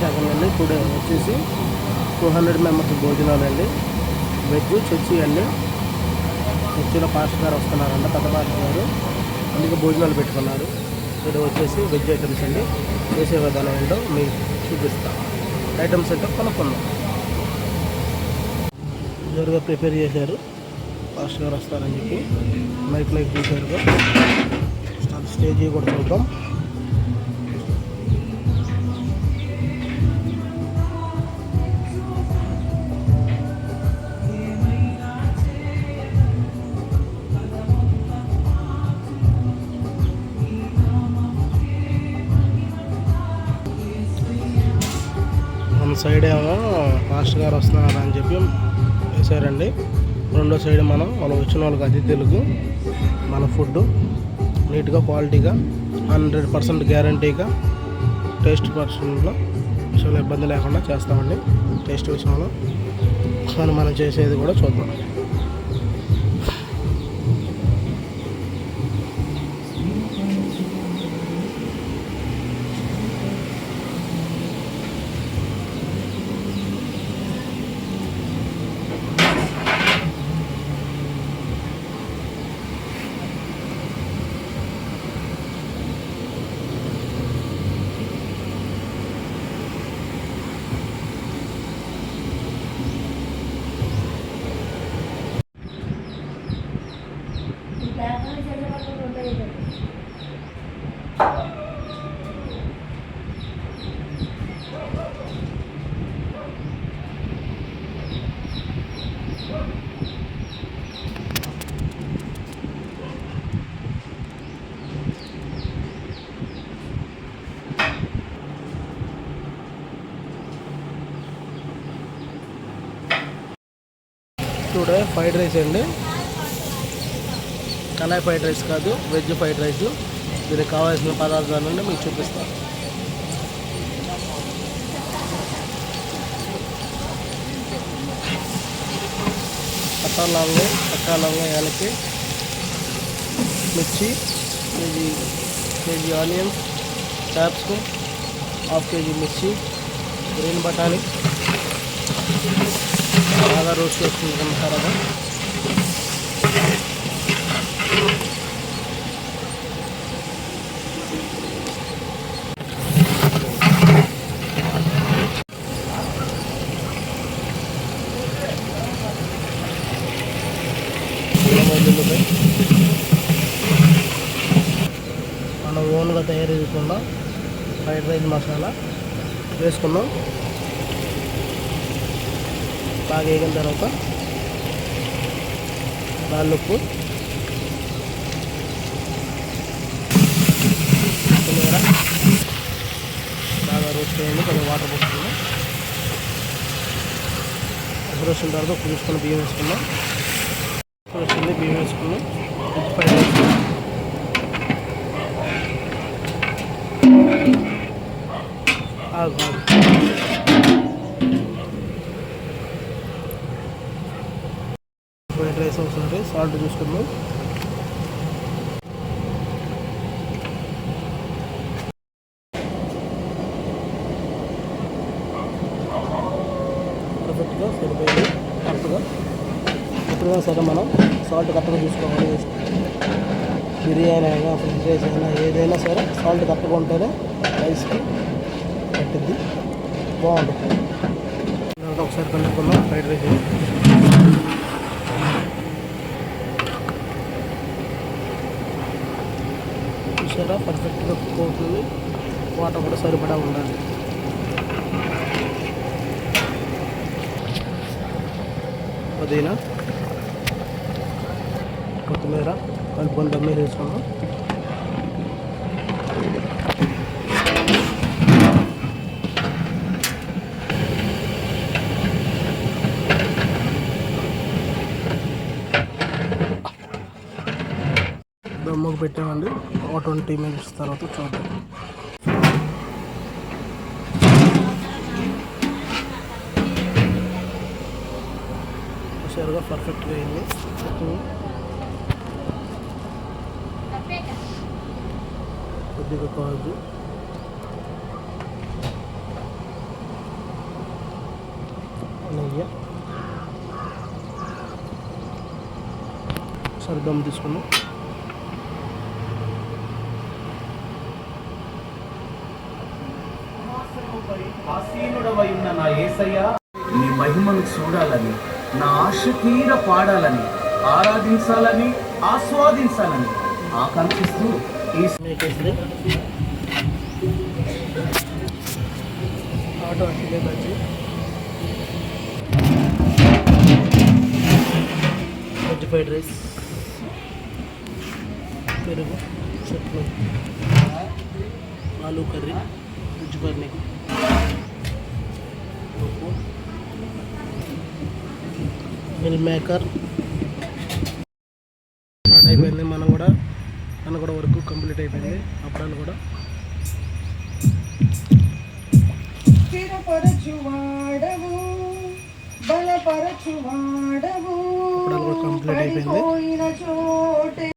Second అండి. Today వచ్చేసి 200 members భోజనాలు అండి. వెజ్ చర్చి అండి. చర్చిలో పాస్టర్ గారు వస్తున్నారంట, పెద్ద పాస్టర్ గారు, అందుకే భోజనాలు పెట్టుకున్నారు. ఇది వచ్చేసి వెజ్ ఐటమ్స్ అండి. చేసే విధానం ఏంటో మీకు చూపిస్తాను. ఐటమ్స్ అయితే కొనుక్కుందాం. జోరుగా ప్రిపేర్ చేశారు, పాస్టర్ గారు వస్తారని చెప్పి మైక్ చూసారుగా. స్టేజీ కూడా చూద్దాం. వన్ సైడ్ ఏమో పాస్టర్ గారు వస్తున్నారు అని చెప్పి వేశారండి. రెండో సైడ్ మనం వచ్చిన వాళ్ళకి అతిథులకు మన ఫుడ్ నీట్గా క్వాలిటీగా 100% గ్యారంటీగా టేస్ట్ పర్సన్లో విషయంలో ఇబ్బంది లేకుండా చేస్తామండి. టేస్ట్ విషయంలో మనం చేసేది కూడా చూద్దాం. టుడే ఫ్రైడ్ రైస్ అండి. కళాయి ఫ్రైడ్ రైస్ కాదు, వెజ్ ఫ్రైడ్ రైస్. దీనికి కావాల్సిన పదార్థాలు మీకు చూపిస్తాను. పట్టా లవంగ యాలకి, మిర్చి, KG onions, capsicum, half KG మిర్చి, గ్రీన్ బఠానీ బాగా రోస్ట్ చేసుకుంటాం తర్వాత. మనం ఓన్గా తయారు చేసుకున్నాం ఫ్రైడ్ రైస్ మసాలా వేసుకున్నాం. బాగా వేగిన తర్వాత ఉప్పు, కొత్తిమీర బాగా రోస్ట్ చేయండి. కొంచెం వాటర్ పోసుకున్నాం. వచ్చిన తర్వాత పులుసుకొని బియ్యం వేసుకున్నాం. బియ్యం వేసుకున్నాం. ఫ్రైడ్ రైస్ ఫ్రైడ్ రైస్ ఒకసారి సాల్ట్ చూసుకుందాం. పర్ఫెక్ట్గా సరిపోయింది. ఎప్పుడైనా సరే మనం సాల్ట్ కరెక్ట్గా చూసుకోవాలి. బిర్యానీ అయినా ఫ్రైడ్ రైస్ అయినా ఏదైనా సరే సాల్ట్ కరెక్ట్గా ఉంటేనే రైస్కి పట్టిద్ది, బాగుంటుంది. ఒకసారి కలుపుకుందాం ఫ్రైడ్ రైస్. చూసారా, పర్ఫెక్ట్గా కుక్ అవుతుంది. వాటర్ కూడా సరిపడా ఉండాలి. పుదీనా, కొత్తిమీర కలుపుకొని దమ్మే వేసుకున్నాం. దమ్ముకు పెట్టామండి. ఒక 20 minutes తర్వాత చూద్దాం. హుషారుగా పర్ఫెక్ట్గా అయింది. కొద్దిగా కాజు, ఒకసారి దమ్ తీసుకున్నాం. ఆసీనుడవై ఉన్న నా యేసయ్య నీ మహిమను చూడాలని, నా ఆశ తీర పాడాలని, ఆరాధించాలని, ఆస్వాదించాలని ఆకాంక్షిస్తూ ఈ ఆటో అంటే మంచి వెజ్ ఫ్రైడ్ రైస్, పెరుగు, chutney, aloo curry, veg curry, ఉప్పు, మిల్ మేకర్ స్టార్ట్ అయిపోయింది. మనం కూడా వర్క్ కంప్లీట్ అయిపోయింది. అప్పుడు కూడా కంప్లీట్ అయిపోయింది.